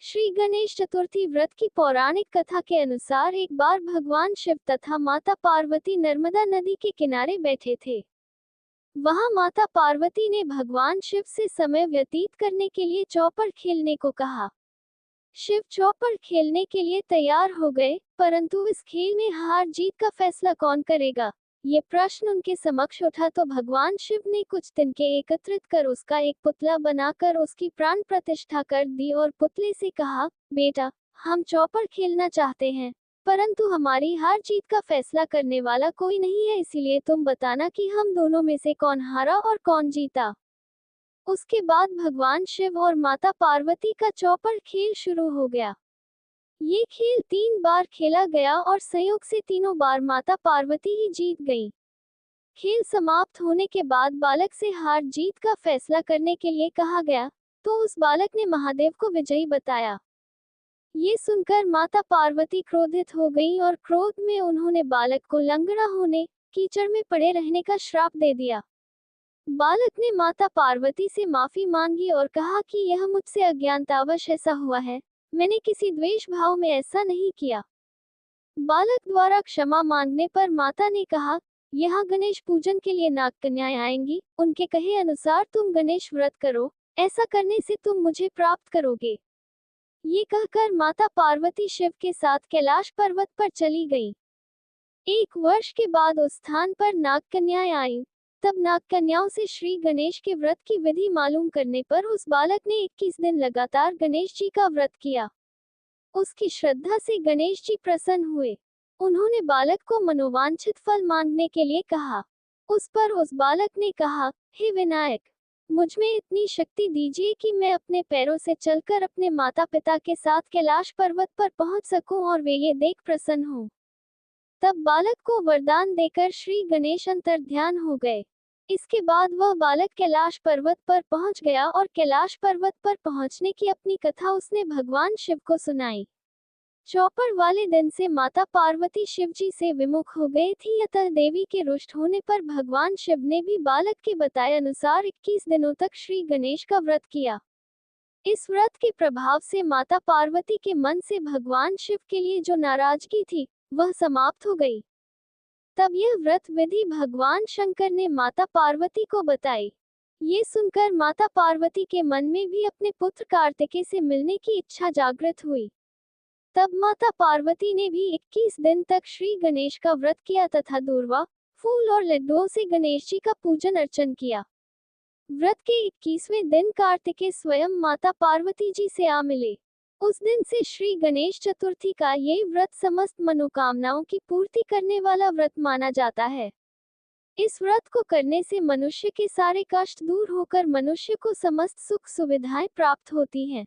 श्री गणेश चतुर्थी व्रत की पौराणिक कथा के अनुसार एक बार भगवान शिव तथा माता पार्वती नर्मदा नदी के किनारे बैठे थे। वहां माता पार्वती ने भगवान शिव से समय व्यतीत करने के लिए चौपड़ खेलने को कहा। शिव चौपड़ खेलने के लिए तैयार हो गए, परंतु इस खेल में हार जीत का फैसला कौन करेगा, ये प्रश्न उनके समक्ष उठा तो भगवान शिव ने कुछ तिनके एकत्रित कर उसका एक पुतला बनाकर उसकी प्राण प्रतिष्ठा कर दी और पुतले से कहा, बेटा, हम चौपड़ खेलना चाहते हैं, परंतु हमारी हार जीत का फैसला करने वाला कोई नहीं है, इसीलिए तुम बताना कि हम दोनों में से कौन हारा और कौन जीता। उसके बाद भगवान शिव और माता पार्वती का चौपड़ खेल शुरू हो गया। ये खेल 3 बार खेला गया और संयोग से तीनों बार माता पार्वती ही जीत गईं। खेल समाप्त होने के बाद बालक से हार जीत का फैसला करने के लिए कहा गया, तो उस बालक ने महादेव को विजयी बताया। ये सुनकर माता पार्वती क्रोधित हो गईं और क्रोध में उन्होंने बालक को लंगड़ा होने, कीचड़ में पड़े रहने का श्राप दे दिया। बालक ने माता पार्वती से माफी मांगी और कहा कि यह मुझसे अज्ञानतावश ऐसा हुआ है, मैंने किसी द्वेष भाव में ऐसा नहीं किया। बालक द्वारा क्षमा मांगने पर माता ने कहा, यहाँ गणेश पूजन के लिए नाग कन्याएं आएंगी, उनके कहे अनुसार तुम गणेश व्रत करो, ऐसा करने से तुम मुझे प्राप्त करोगे। ये कहकर माता पार्वती शिव के साथ कैलाश पर्वत पर चली गईं। 1 वर्ष के बाद उस स्थान पर नाग कन्याएं आईं। तब नाग कन्याओं से श्री गणेश के व्रत की विधि मालूम करने पर उस बालक ने 21 दिन लगातार गणेश जी का व्रत किया। उसकी श्रद्धा से गणेश जी प्रसन्न हुए। उन्होंने बालक को मनोवांछित फल मांगने के लिए कहा। उस पर उस बालक ने कहा, हे विनायक, मुझमें इतनी शक्ति दीजिए कि मैं अपने पैरों से चलकर अपने माता पिता के साथ कैलाश पर्वत पर पहुंच सकूं और वे ये देख प्रसन्न हों। तब बालक को वरदान देकर श्री गणेश अंतर्ध्यान हो गए। इसके बाद वह बालक कैलाश पर्वत पर पहुंच गया और कैलाश पर्वत पर पहुंचने की अपनी कथा उसने भगवान शिव को सुनाई। चौपड़ वाले दिन से माता पार्वती शिव जी से विमुख हो गई थी, अतः देवी के रुष्ट होने पर भगवान शिव ने भी बालक के बताए अनुसार 21 दिनों तक श्री गणेश का व्रत किया। इस व्रत के प्रभाव से माता पार्वती के मन से भगवान शिव के लिए जो नाराजगी थी, वह समाप्त हो गई। तब यह व्रत विधि भगवान शंकर ने माता पार्वती को बताई। ये सुनकर माता पार्वती के मन में भी अपने पुत्र कार्तिकेय से मिलने की इच्छा जागृत हुई। तब माता पार्वती ने भी 21 दिन तक श्री गणेश का व्रत किया तथा दूर्वा, फूल और लड्डुओं से गणेश जी का पूजन अर्चन किया। व्रत के 21वें दिन कार्तिकेय स्वयं माता पार्वती जी से आ मिले। उस दिन से श्री गणेश चतुर्थी का ये व्रत समस्त मनोकामनाओं की पूर्ति करने वाला व्रत माना जाता है। इस व्रत को करने से मनुष्य के सारे कष्ट दूर होकर मनुष्य को समस्त सुख सुविधाएं प्राप्त होती हैं।